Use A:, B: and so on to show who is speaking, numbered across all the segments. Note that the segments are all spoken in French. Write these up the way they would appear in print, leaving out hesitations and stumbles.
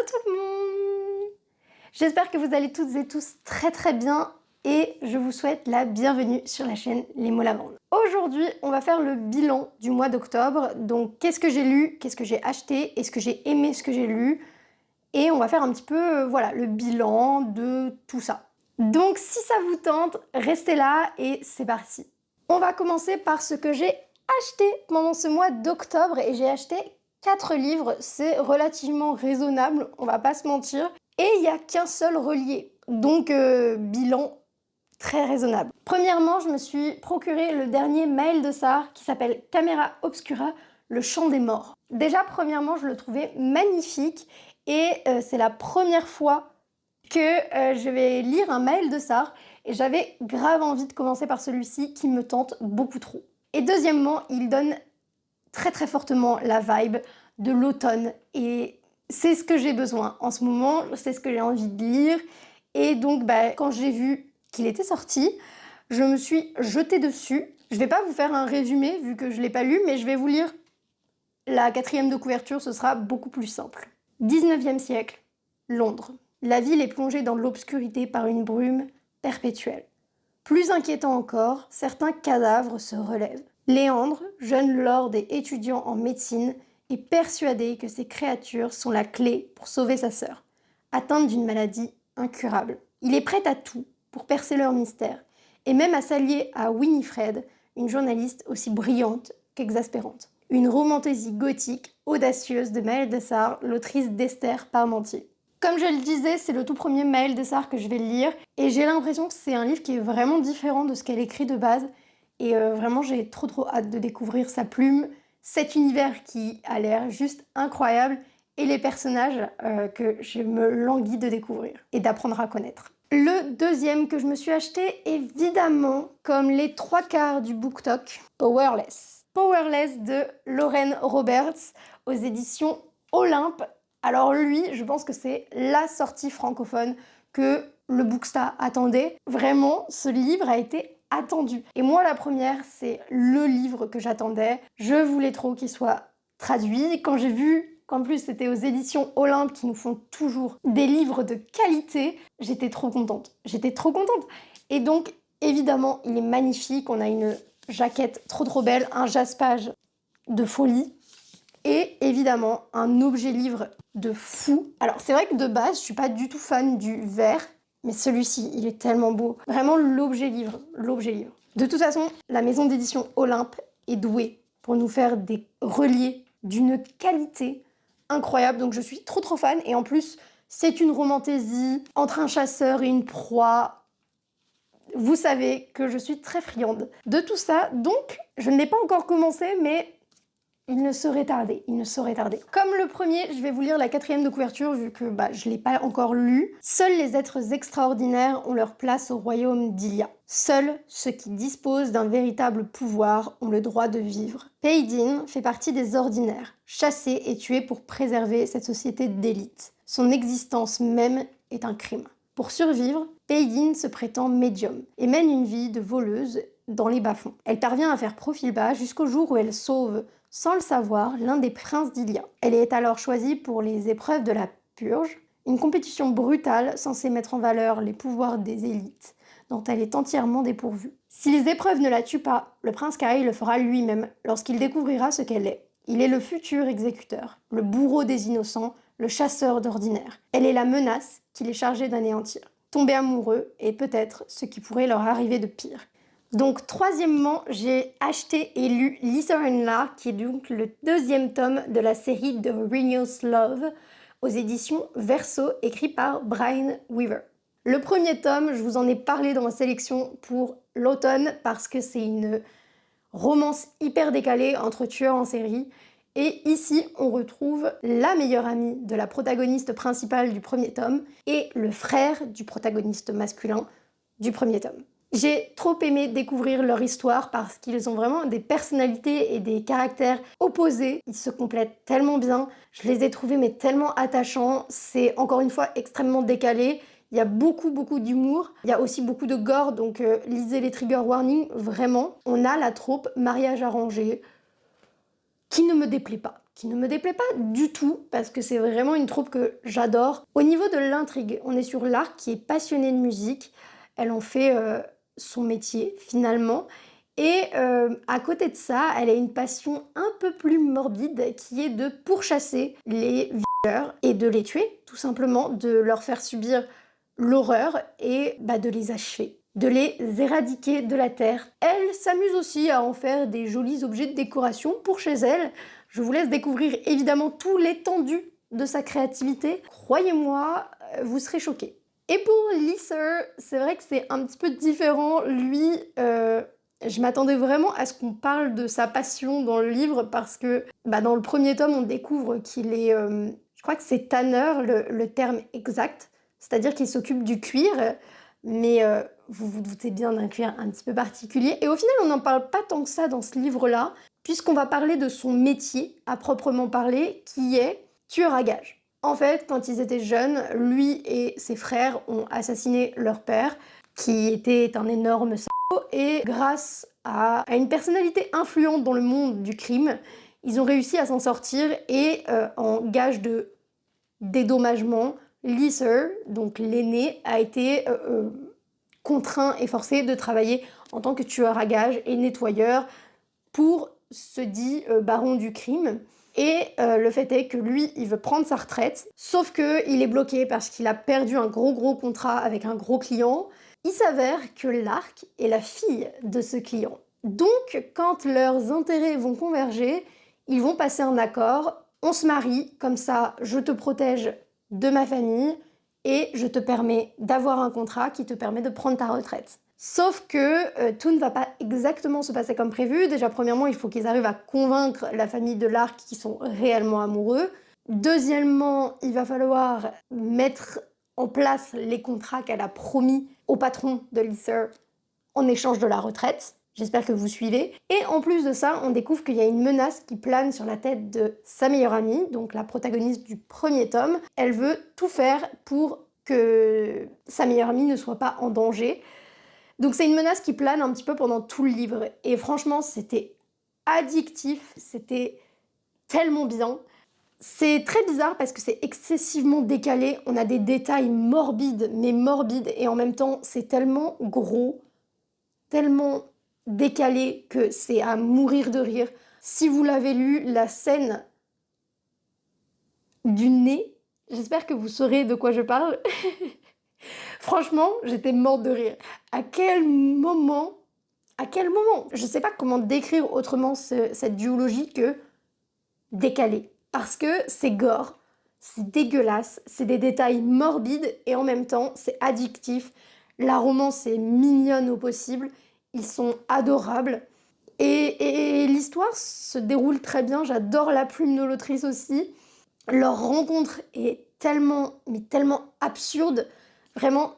A: tout le monde! J'espère que vous allez toutes et tous très bien et je vous souhaite la bienvenue sur la chaîne Les mots lavande. Aujourd'hui, on va faire le bilan du mois d'octobre. Donc, qu'est-ce que j'ai lu, qu'est-ce que j'ai acheté, est-ce que j'ai aimé ce que j'ai lu? Et on va faire un petit peu, voilà, le bilan de tout ça. Donc, si ça vous tente, restez là et c'est parti. On va commencer par ce que j'ai acheté pendant ce mois d'octobre et j'ai acheté 4 livres. C'est relativement raisonnable, on va pas se mentir. Et il n'y a qu'un seul relié. Donc, bilan très raisonnable. Premièrement, je me suis procuré le dernier Maël de Sar qui s'appelle Camera Obscura, le chant des morts. Déjà, premièrement, je le trouvais magnifique et c'est la première fois que je vais lire un Maël de Sar et j'avais grave envie de commencer par celui-ci qui me tente beaucoup trop. Et deuxièmement, il donne très fortement la vibe de l'automne et c'est ce que j'ai besoin en ce moment, c'est ce que j'ai envie de lire. Et donc, quand j'ai vu qu'il était sorti, je me suis jetée dessus. Je vais pas vous faire un résumé vu que je l'ai pas lu, mais je vais vous lire la 4e de couverture, ce sera beaucoup plus simple. 19e siècle, Londres. La ville est plongée dans l'obscurité par une brume perpétuelle. Plus inquiétant encore, certains cadavres se relèvent. Léandre, jeune lord et étudiant en médecine, est persuadé que ces créatures sont la clé pour sauver sa sœur, atteinte d'une maladie incurable. Il est prêt à tout pour percer leur mystère, et même à s'allier à Winifred, une journaliste aussi brillante qu'exaspérante. Une romantaisie gothique, audacieuse de Maël de Sar, l'autrice d'Esther Parmentier. Comme je le disais, c'est le tout premier Maël de Sar que je vais lire, et j'ai l'impression que c'est un livre qui est vraiment différent de ce qu'elle écrit de base, et vraiment j'ai trop hâte de découvrir sa plume, cet univers qui a l'air juste incroyable, et les personnages que je me languis de découvrir et d'apprendre à connaître. Le deuxième que je me suis acheté, évidemment, comme les 3/4 du BookTok, Powerless. Powerless de Lauren Roberts aux éditions Olympe. Alors lui, je pense que c'est la sortie francophone que le Booksta attendait. Vraiment, ce livre a été attendu. Et moi, la première, c'est le livre que j'attendais. Je voulais trop qu'il soit traduit. Quand j'ai vu qu'en plus c'était aux éditions Olympe qui nous font toujours des livres de qualité, j'étais trop contente. J'étais trop contente. Et donc, évidemment, il est magnifique. On a une jaquette trop belle, un jaspage de folie. Et évidemment, un objet livre de fou. Alors, c'est vrai que de base, je suis pas du tout fan du vert, mais celui-ci, il est tellement beau. Vraiment l'objet livre, l'objet livre. De toute façon, la maison d'édition Olympe est douée pour nous faire des reliés d'une qualité incroyable. Donc, je suis trop fan. Et en plus, c'est une romantaisie entre un chasseur et une proie. Vous savez que je suis très friande de tout ça. Donc, je ne l'ai pas encore commencé, mais il ne saurait tarder, il ne saurait tarder. Comme le premier, je vais vous lire la 4e de couverture vu que je l'ai pas encore lu. Seuls les êtres extraordinaires ont leur place au royaume d'Ilia. Seuls ceux qui disposent d'un véritable pouvoir ont le droit de vivre. Paydin fait partie des ordinaires, chassé et tué pour préserver cette société d'élite. Son existence même est un crime. Pour survivre, Paydin se prétend médium et mène une vie de voleuse dans les bas-fonds. Elle parvient à faire profil bas jusqu'au jour où elle sauve, sans le savoir, l'un des princes d'Ilia. Elle est alors choisie pour les épreuves de la purge, une compétition brutale censée mettre en valeur les pouvoirs des élites, dont elle est entièrement dépourvue. Si les épreuves ne la tuent pas, le prince Kaï le fera lui-même lorsqu'il découvrira ce qu'elle est. Il est le futur exécuteur, le bourreau des innocents, le chasseur d'ordinaire. Elle est la menace qu'il est chargé d'anéantir. Tomber amoureux est peut-être ce qui pourrait leur arriver de pire. Donc, troisièmement, j'ai acheté et lu Lisa and Lark, qui est donc le 2e tome de la série de Renew's Love, aux éditions Verso, écrit par Brian Weaver. Le premier tome, je vous en ai parlé dans ma sélection pour l'automne, parce que c'est une romance hyper décalée entre tueurs en série. Et ici, on retrouve la meilleure amie de la protagoniste principale du premier tome et le frère du protagoniste masculin du premier tome. J'ai trop aimé découvrir leur histoire parce qu'ils ont vraiment des personnalités et des caractères opposés. Ils se complètent tellement bien. Je les ai trouvés mais tellement attachants. C'est encore une fois extrêmement décalé. Il y a beaucoup d'humour. Il y a aussi beaucoup de gore, donc lisez les trigger warnings, vraiment. On a la troupe mariage arrangé, qui ne me déplaît pas. Qui ne me déplaît pas du tout, parce que c'est vraiment une troupe que j'adore. Au niveau de l'intrigue, on est sur Lark qui est passionnée de musique. Elle en fait son métier, finalement. Et à côté de ça, elle a une passion un peu plus morbide qui est de pourchasser les violeurs et de les tuer, tout simplement, de leur faire subir l'horreur et de les achever, de les éradiquer de la terre. Elle s'amuse aussi à en faire des jolis objets de décoration pour chez elle. Je vous laisse découvrir évidemment tout l'étendue de sa créativité. Croyez-moi, vous serez choqués. Et pour Liser, c'est vrai que c'est un petit peu différent. Lui, je m'attendais vraiment à ce qu'on parle de sa passion dans le livre parce que dans le premier tome, on découvre qu'il est... je crois que c'est tanneur, le terme exact. C'est-à-dire qu'il s'occupe du cuir, mais vous vous doutez bien d'un cuir un petit peu particulier. Et au final, on n'en parle pas tant que ça dans ce livre-là, puisqu'on va parler de son métier à proprement parler, qui est tueur à gages. En fait, quand ils étaient jeunes, lui et ses frères ont assassiné leur père, qui était un énorme salaud, et grâce à une personnalité influente dans le monde du crime, ils ont réussi à s'en sortir et en gage de dédommagement, Liser, donc l'aîné, a été contraint et forcé de travailler en tant que tueur à gages et nettoyeur pour ce dit baron du crime. Et le fait est que lui, il veut prendre sa retraite, sauf qu'il est bloqué parce qu'il a perdu un gros contrat avec un gros client. Il s'avère que Lark est la fille de ce client. Donc, quand leurs intérêts vont converger, ils vont passer un accord. On se marie, comme ça, je te protège de ma famille et je te permets d'avoir un contrat qui te permet de prendre ta retraite. Sauf que tout ne va pas exactement se passer comme prévu. Déjà, premièrement, il faut qu'ils arrivent à convaincre la famille de Lark qu'ils sont réellement amoureux. Deuxièmement, il va falloir mettre en place les contrats qu'elle a promis au patron de Liser en échange de la retraite. J'espère que vous suivez. Et en plus de ça, on découvre qu'il y a une menace qui plane sur la tête de sa meilleure amie, donc la protagoniste du premier tome. Elle veut tout faire pour que sa meilleure amie ne soit pas en danger. Donc c'est une menace qui plane un petit peu pendant tout le livre. Et franchement, c'était addictif, c'était tellement bien. C'est très bizarre parce que c'est excessivement décalé. On a des détails morbides, mais morbides, et en même temps, c'est tellement gros, tellement décalé que c'est à mourir de rire. Si vous l'avez lu, la scène du nez, j'espère que vous saurez de quoi je parle. Franchement, j'étais morte de rire. À quel moment je sais pas comment décrire autrement cette duologie que décalée. Parce que c'est gore, c'est dégueulasse, c'est des détails morbides et en même temps c'est addictif. La romance est mignonne au possible, ils sont adorables. Et l'histoire se déroule très bien, j'adore la plume de l'autrice aussi. Leur rencontre est tellement, mais tellement absurde. Vraiment,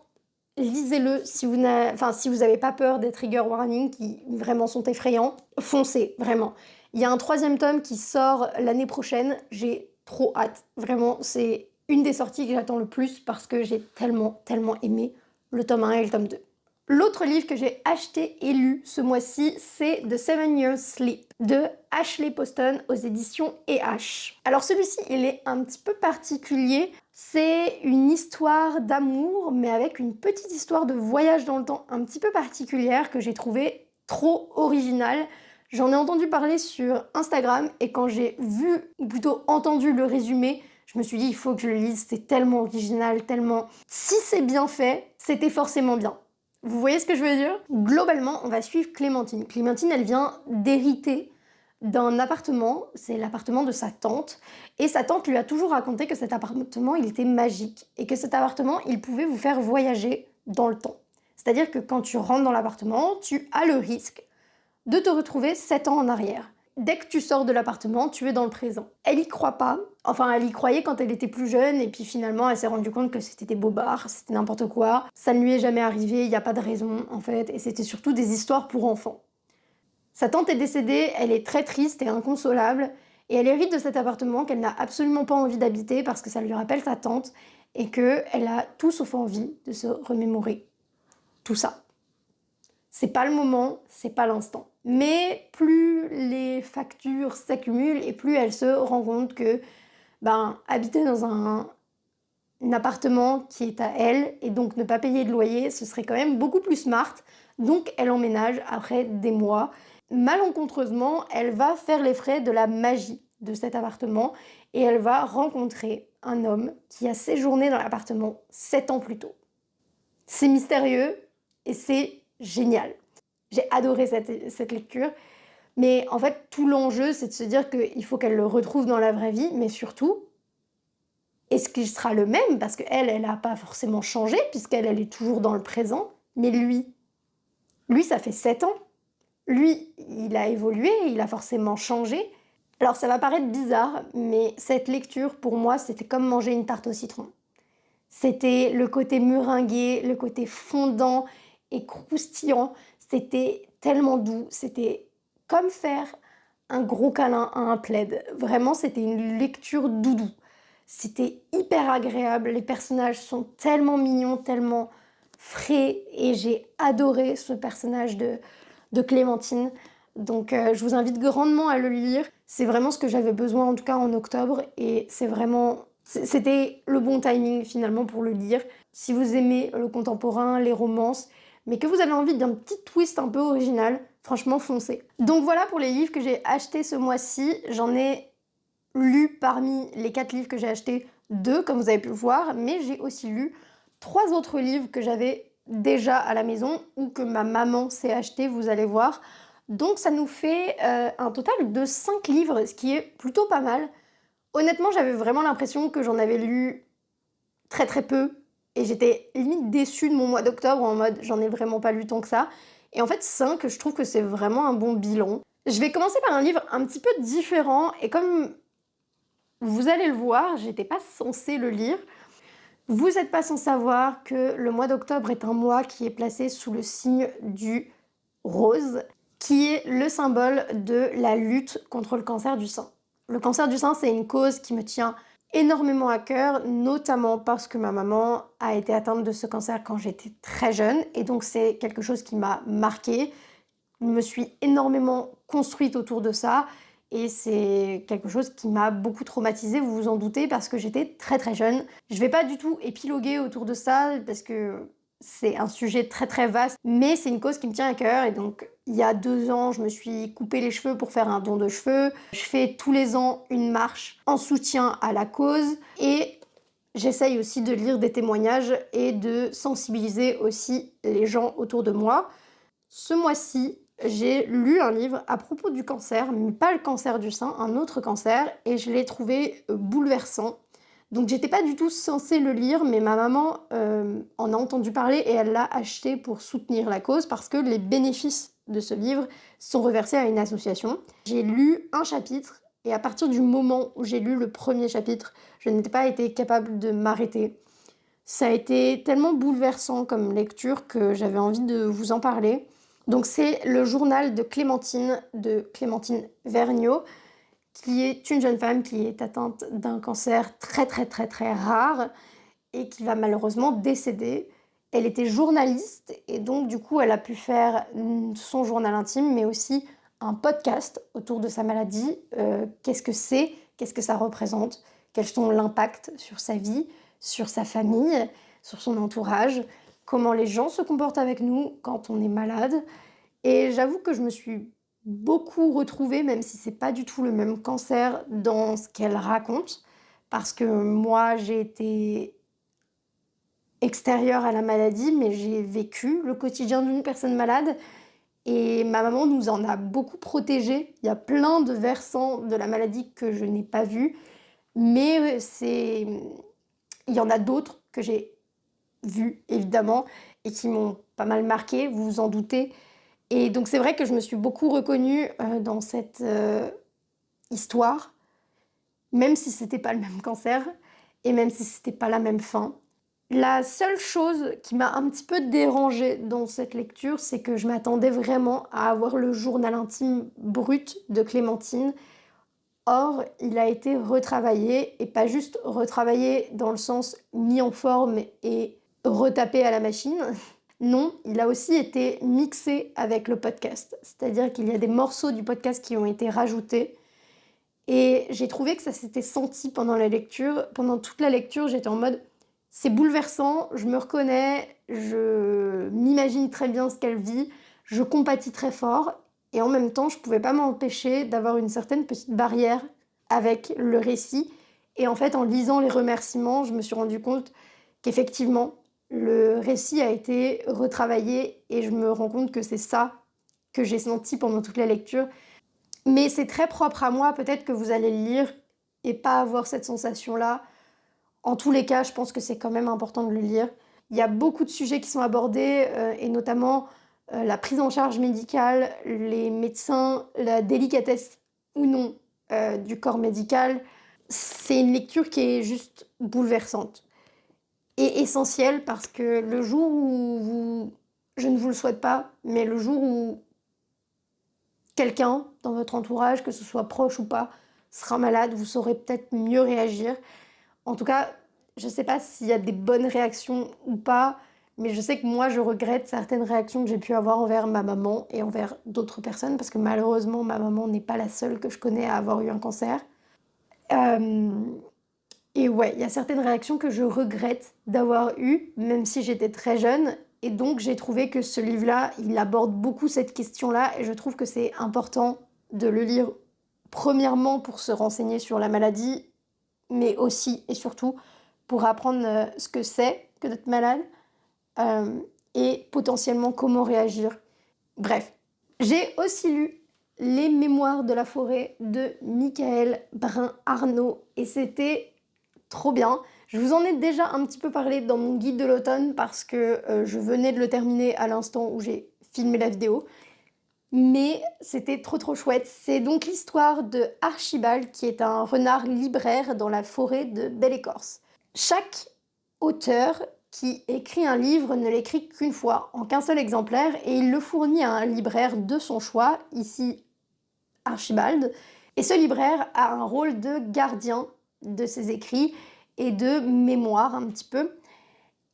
A: lisez-le si vous n'avez pas peur des trigger warnings qui vraiment sont effrayants. Foncez, vraiment. Il y a un troisième tome qui sort l'année prochaine. J'ai trop hâte. Vraiment, c'est une des sorties que j'attends le plus parce que j'ai tellement aimé le tome 1 et le tome 2. L'autre livre que j'ai acheté et lu ce mois-ci, c'est The 7 Years Sleep de Ashley Poston aux éditions E.H. Alors celui-ci, il est un petit peu particulier. C'est une histoire d'amour, mais avec une petite histoire de voyage dans le temps un petit peu particulière que j'ai trouvée trop originale. J'en ai entendu parler sur Instagram et quand j'ai vu, ou plutôt entendu le résumé, je me suis dit il faut que je le lise, c'est tellement original, tellement... Si c'est bien fait, c'était forcément bien. Vous voyez ce que je veux dire? Globalement, on va suivre Clémentine. Clémentine, elle vient d'hériter d'un appartement, c'est l'appartement de sa tante, et sa tante lui a toujours raconté que cet appartement, il était magique, et que cet appartement, il pouvait vous faire voyager dans le temps. C'est-à-dire que quand tu rentres dans l'appartement, tu as le risque de te retrouver 7 ans en arrière. Dès que tu sors de l'appartement, tu es dans le présent. Elle y croit pas. Enfin, elle y croyait quand elle était plus jeune, et puis finalement, elle s'est rendue compte que c'était des bobards, c'était n'importe quoi. Ça ne lui est jamais arrivé, il n'y a pas de raison, en fait, et c'était surtout des histoires pour enfants. Sa tante est décédée, elle est très triste et inconsolable, et elle hérite de cet appartement qu'elle n'a absolument pas envie d'habiter parce que ça lui rappelle sa tante, et qu'elle a tout sauf envie de se remémorer tout ça. C'est pas le moment, c'est pas l'instant. Mais plus les factures s'accumulent et plus elle se rend compte que habiter dans un appartement qui est à elle et donc ne pas payer de loyer, ce serait quand même beaucoup plus smart. Donc elle emménage après des mois. Malencontreusement, elle va faire les frais de la magie de cet appartement et elle va rencontrer un homme qui a séjourné dans l'appartement 7 ans plus tôt. C'est mystérieux et c'est génial. J'ai adoré cette lecture. Mais en fait, tout l'enjeu, c'est de se dire qu'il faut qu'elle le retrouve dans la vraie vie, mais surtout, est-ce qu'il sera le même? Parce qu'elle, elle n'a pas forcément changé, puisqu'elle, elle est toujours dans le présent. Mais lui, ça fait 7 ans. Lui, il a évolué, il a forcément changé. Alors ça va paraître bizarre, mais cette lecture, pour moi, c'était comme manger une tarte au citron. C'était le côté meringué, le côté fondant et croustillant. C'était tellement doux, c'était comme faire un gros câlin à un plaid. Vraiment, c'était une lecture doudou. C'était hyper agréable, les personnages sont tellement mignons, tellement frais et j'ai adoré ce personnage de Clémentine. Donc je vous invite grandement à le lire. C'est vraiment ce que j'avais besoin en tout cas en octobre et c'était le bon timing finalement pour le lire. Si vous aimez le contemporain, les romances, mais que vous avez envie d'un petit twist un peu original, franchement foncez. Donc voilà pour les livres que j'ai achetés ce mois-ci. J'en ai lu parmi les 4 livres que j'ai achetés 2 comme vous avez pu le voir, mais j'ai aussi lu 3 autres livres que j'avais déjà à la maison ou que ma maman s'est acheté, vous allez voir. Donc ça nous fait un total de 5 livres, ce qui est plutôt pas mal. Honnêtement, j'avais vraiment l'impression que j'en avais lu très très peu et j'étais limite déçue de mon mois d'octobre en mode j'en ai vraiment pas lu tant que ça. Et en fait 5, je trouve que c'est vraiment un bon bilan. Je vais commencer par un livre un petit peu différent et comme vous allez le voir, j'étais pas censée le lire. Vous n'êtes pas sans savoir que le mois d'octobre est un mois qui est placé sous le signe du rose, qui est le symbole de la lutte contre le cancer du sein. Le cancer du sein, c'est une cause qui me tient énormément à cœur, notamment parce que ma maman a été atteinte de ce cancer quand j'étais très jeune, et donc c'est quelque chose qui m'a marquée. Je me suis énormément construite autour de ça, et c'est quelque chose qui m'a beaucoup traumatisée, vous vous en doutez, parce que j'étais très très jeune. Je vais pas du tout épiloguer autour de ça, parce que c'est un sujet très très vaste, mais c'est une cause qui me tient à cœur, et donc il y a 2 ans, je me suis coupé les cheveux pour faire un don de cheveux. Je fais tous les ans une marche en soutien à la cause, et j'essaye aussi de lire des témoignages et de sensibiliser aussi les gens autour de moi. Ce mois-ci, j'ai lu un livre à propos du cancer, mais pas le cancer du sein, un autre cancer, et je l'ai trouvé bouleversant. Donc j'étais pas du tout censée le lire, mais ma maman en a entendu parler et elle l'a acheté pour soutenir la cause parce que les bénéfices de ce livre sont reversés à une association. J'ai lu un chapitre et à partir du moment où j'ai lu le premier chapitre, je n'étais pas été capable de m'arrêter. Ça a été tellement bouleversant comme lecture que j'avais envie de vous en parler. Donc c'est le journal de Clémentine Vergniaud, qui est une jeune femme qui est atteinte d'un cancer très très très très rare et qui va malheureusement décéder. Elle était journaliste et donc du coup elle a pu faire son journal intime mais aussi un podcast autour de sa maladie. Qu'est-ce que c'est? Qu'est-ce que ça représente? Quels sont l'impact sur sa vie, sur sa famille, sur son entourage? Comment les gens se comportent avec nous quand on est malade? Et j'avoue que je me suis beaucoup retrouvée, même si c'est pas du tout le même cancer, dans ce qu'elle raconte. Parce que moi, j'ai été extérieure à la maladie, mais j'ai vécu le quotidien d'une personne malade. Et ma maman nous en a beaucoup protégés. Il y a plein de versants de la maladie que je n'ai pas vus. Mais il y en a d'autres que j'ai vus, évidemment, et qui m'ont pas mal marquée, vous vous en doutez. Et donc c'est vrai que je me suis beaucoup reconnue dans cette histoire, même si c'était pas le même cancer et même si c'était pas la même fin. La seule chose qui m'a un petit peu dérangée dans cette lecture, c'est que je m'attendais vraiment à avoir le journal intime brut de Clémentine. Or, il a été retravaillé, et pas juste retravaillé dans le sens mis en forme et retapé à la machine. Non, il a aussi été mixé avec le podcast. C'est-à-dire qu'il y a des morceaux du podcast qui ont été rajoutés et j'ai trouvé que ça s'était senti pendant la lecture. Pendant toute la lecture, j'étais en mode: «C'est bouleversant, je me reconnais, je m'imagine très bien ce qu'elle vit, je compatis très fort» et en même temps, je pouvais pas m'empêcher d'avoir une certaine petite barrière avec le récit et en fait, en lisant les remerciements, je me suis rendu compte qu'effectivement, le récit a été retravaillé et je me rends compte que c'est ça que j'ai senti pendant toute la lecture. Mais c'est très propre à moi, peut-être que vous allez le lire et pas avoir cette sensation-là. En tous les cas, je pense que c'est quand même important de le lire. Il y a beaucoup de sujets qui sont abordés, et notamment, la prise en charge médicale, les médecins, la délicatesse ou non, du corps médical. C'est une lecture qui est juste bouleversante et essentielle parce que le jour où vous je ne vous le souhaite pas, mais le jour où quelqu'un dans votre entourage, que ce soit proche ou pas, sera malade, vous saurez peut-être mieux réagir. En tout cas, je sais pas s'il y a des bonnes réactions ou pas, mais je sais que moi, je regrette certaines réactions que j'ai pu avoir envers ma maman et envers d'autres personnes, parce que malheureusement, ma maman n'est pas la seule que je connais à avoir eu un cancer. Hem Et ouais, il y a certaines réactions que je regrette d'avoir eues, même si j'étais très jeune et donc j'ai trouvé que ce livre-là, il aborde beaucoup cette question-là et je trouve que c'est important de le lire, premièrement pour se renseigner sur la maladie, mais aussi et surtout pour apprendre, ce que c'est que d'être malade, hem et potentiellement comment réagir. Bref, j'ai aussi lu Les Mémoires de la forêt de Michael Brun-Arnaud et c'était trop bien. Je vous en ai déjà un petit peu parlé dans mon guide de l'automne parce que, je venais de le terminer à l'instant où j'ai filmé la vidéo, mais c'était trop, trop chouette. C'est donc l'histoire de Archibald qui est un renard libraire dans la forêt de Belle-Écorce. Chaque auteur qui écrit un livre ne l'écrit qu'une fois, en qu'un seul exemplaire et il le fournit à un libraire de son choix, ici Archibald. Et ce libraire a un rôle de gardien de ses écrits et de mémoire un petit peu.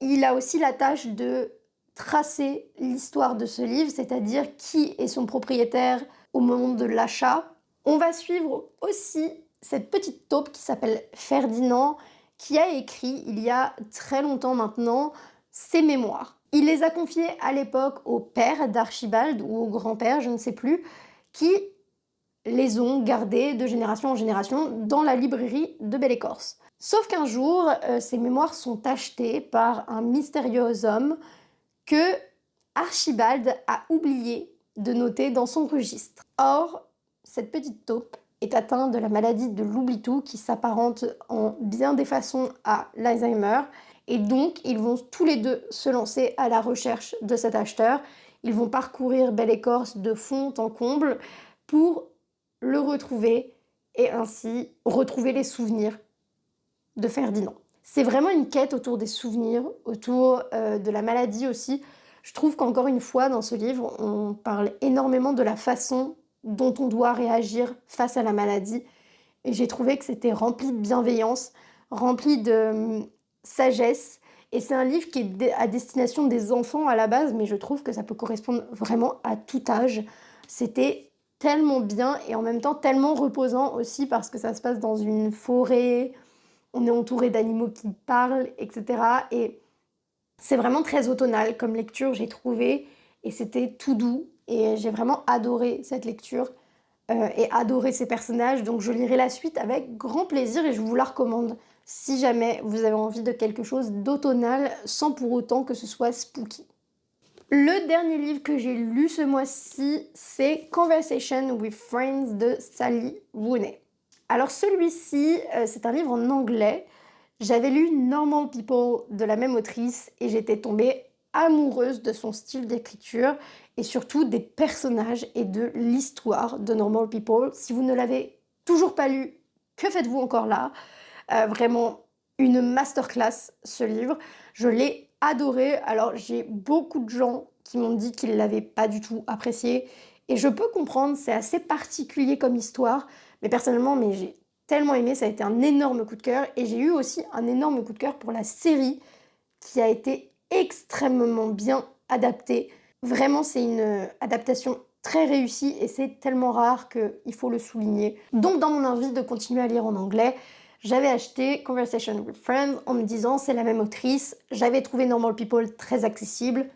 A: Il a aussi la tâche de tracer l'histoire de ce livre, c'est-à-dire qui est son propriétaire au moment de l'achat. On va suivre aussi cette petite taupe qui s'appelle Ferdinand, qui a écrit, il y a très longtemps maintenant, ses mémoires. Il les a confiés à l'époque au père d'Archibald ou au grand-père, je ne sais plus, qui les ont gardés de génération en génération dans la librairie de Belle-Écorce. Sauf qu'un jour, ces mémoires sont achetées par un mystérieux homme que Archibald a oublié de noter dans son registre. Or, cette petite taupe est atteinte de la maladie de l'oubli-tout qui s'apparente en bien des façons à l'Alzheimer et donc ils vont tous les deux se lancer à la recherche de cet acheteur. Ils vont parcourir Belle-Écorce de fond en comble pour le retrouver et ainsi retrouver les souvenirs de Ferdinand. C'est vraiment une quête autour des souvenirs, autour de la maladie aussi. Je trouve qu'encore une fois, dans ce livre, on parle énormément de la façon dont on doit réagir face à la maladie. Et j'ai trouvé que c'était rempli de bienveillance, rempli de sagesse. Et c'est un livre qui est à destination des enfants à la base, mais je trouve que ça peut correspondre vraiment à tout âge. C'était tellement bien et en même temps tellement reposant aussi parce que ça se passe dans une forêt, on est entouré d'animaux qui parlent, etc. Et c'est vraiment très automnal comme lecture, j'ai trouvé, et c'était tout doux. Et j'ai vraiment adoré cette lecture et adoré ces personnages. Donc je lirai la suite avec grand plaisir et je vous la recommande si jamais vous avez envie de quelque chose d'automnal sans pour autant que ce soit spooky. Le dernier livre que j'ai lu ce mois-ci, c'est Conversation with Friends de Sally Rooney. Alors celui-ci, c'est un livre en anglais. J'avais lu Normal People de la même autrice et j'étais tombée amoureuse de son style d'écriture et surtout des personnages et de l'histoire de Normal People. Si vous ne l'avez toujours pas lu, que faites-vous encore là? Vraiment une masterclass ce livre. Je l'ai adoré. Alors j'ai beaucoup de gens qui m'ont dit qu'ils l'avaient pas du tout apprécié et je peux comprendre, c'est assez particulier comme histoire, mais personnellement, mais j'ai tellement aimé, ça a été un énorme coup de cœur et j'ai eu aussi un énorme coup de cœur pour la série qui a été extrêmement bien adapté. Vraiment, c'est une adaptation très réussie et c'est tellement rare qu'il faut le souligner. Donc dans mon envie de continuer à lire en anglais, j'avais acheté Conversation with Friends en me disant c'est la même autrice, j'avais trouvé Normal People très accessible,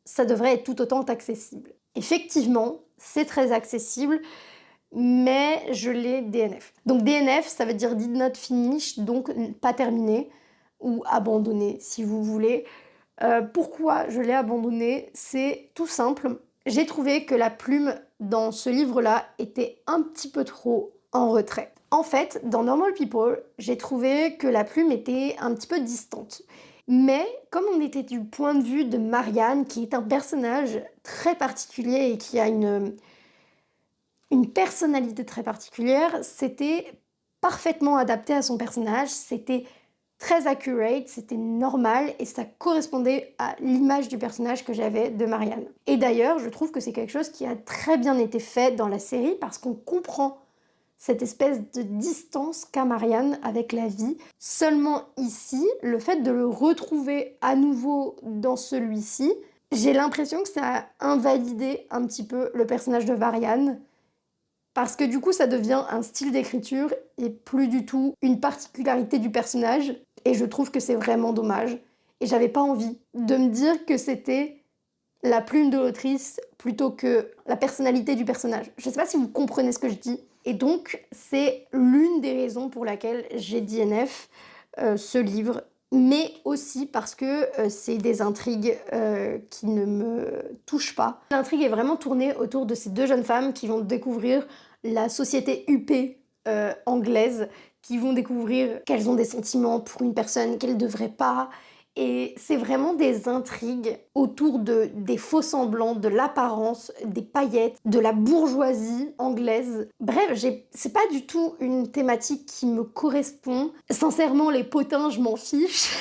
A: ça devrait être tout autant accessible. Effectivement, c'est très accessible, mais je l'ai DNF. Donc DNF, ça veut dire Did Not Finish, donc pas terminé, ou abandonné si vous voulez. Pourquoi je l'ai abandonné? C'est tout simple. J'ai trouvé que la plume dans ce livre-là était un petit peu trop en retrait. En fait, dans Normal People, j'ai trouvé que la plume était un petit peu distante. Mais comme on était du point de vue de Marianne, qui est un personnage très particulier et qui a une personnalité très particulière, c'était parfaitement adapté à son personnage, c'était très accurate, c'était normal et ça correspondait à l'image du personnage que j'avais de Marianne. Et d'ailleurs, je trouve que c'est quelque chose qui a très bien été fait dans la série parce qu'on comprend cette espèce de distance qu'a Marianne avec la vie. Seulement ici, le fait de le retrouver à nouveau dans celui-ci, j'ai l'impression que ça a invalidé un petit peu le personnage de Marianne parce que du coup, ça devient un style d'écriture et plus du tout une particularité du personnage. Et je trouve que c'est vraiment dommage. Et j'avais pas envie de me dire que c'était la plume de l'autrice plutôt que la personnalité du personnage. Je sais pas si vous comprenez ce que je dis. Et donc, c'est l'une des raisons pour laquelle j'ai DNF ce livre. Mais aussi parce que c'est des intrigues qui ne me touchent pas. L'intrigue est vraiment tournée autour de ces deux jeunes femmes qui vont découvrir la société huppée anglaise, qui vont découvrir qu'elles ont des sentiments pour une personne qu'elles ne devraient pas. Et c'est vraiment des intrigues autour des faux semblants, de l'apparence, des paillettes, de la bourgeoisie anglaise. Bref, c'est pas du tout une thématique qui me correspond. Sincèrement, les potins, je m'en fiche.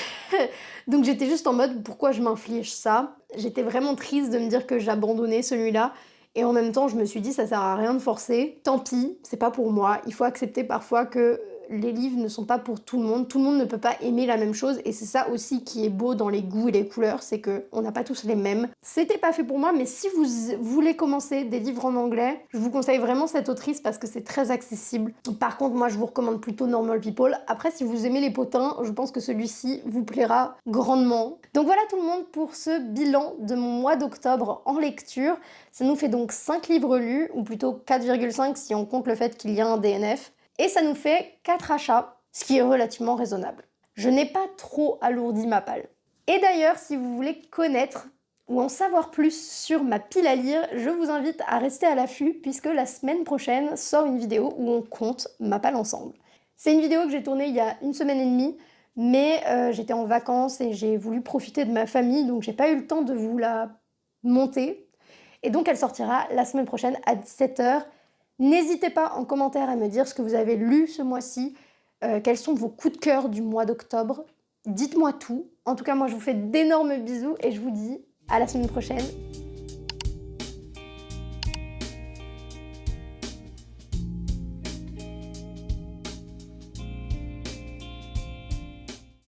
A: Donc j'étais juste en mode, pourquoi je m'inflige ça? J'étais vraiment triste de me dire que j'abandonnais celui-là. Et en même temps, je me suis dit, ça sert à rien de forcer. Tant pis, c'est pas pour moi. Il faut accepter parfois que les livres ne sont pas pour tout le monde. Tout le monde ne peut pas aimer la même chose. Et c'est ça aussi qui est beau dans les goûts et les couleurs, c'est qu'on n'a pas tous les mêmes. C'était pas fait pour moi, mais si vous voulez commencer des livres en anglais, je vous conseille vraiment cette autrice parce que c'est très accessible. Par contre, moi, je vous recommande plutôt Normal People. Après, si vous aimez les potins, je pense que celui-ci vous plaira grandement. Donc voilà tout le monde pour ce bilan de mon mois d'octobre en lecture. Ça nous fait donc 5 livres lus, ou plutôt 4,5 si on compte le fait qu'il y a un DNF. Et ça nous fait 4 achats, ce qui est relativement raisonnable. Je n'ai pas trop alourdi ma palle. Et d'ailleurs, si vous voulez connaître ou en savoir plus sur ma pile à lire, je vous invite à rester à l'affût puisque la semaine prochaine sort une vidéo où on compte ma palle ensemble. C'est une vidéo que j'ai tournée il y a 1 semaine et demie, mais j'étais en vacances et j'ai voulu profiter de ma famille, donc j'ai pas eu le temps de vous la monter. Et donc elle sortira la semaine prochaine à 17 h. N'hésitez pas en commentaire à me dire ce que vous avez lu ce mois-ci, quels sont vos coups de cœur du mois d'octobre. Dites-moi tout. En tout cas, moi, je vous fais d'énormes bisous et je vous dis à la semaine prochaine.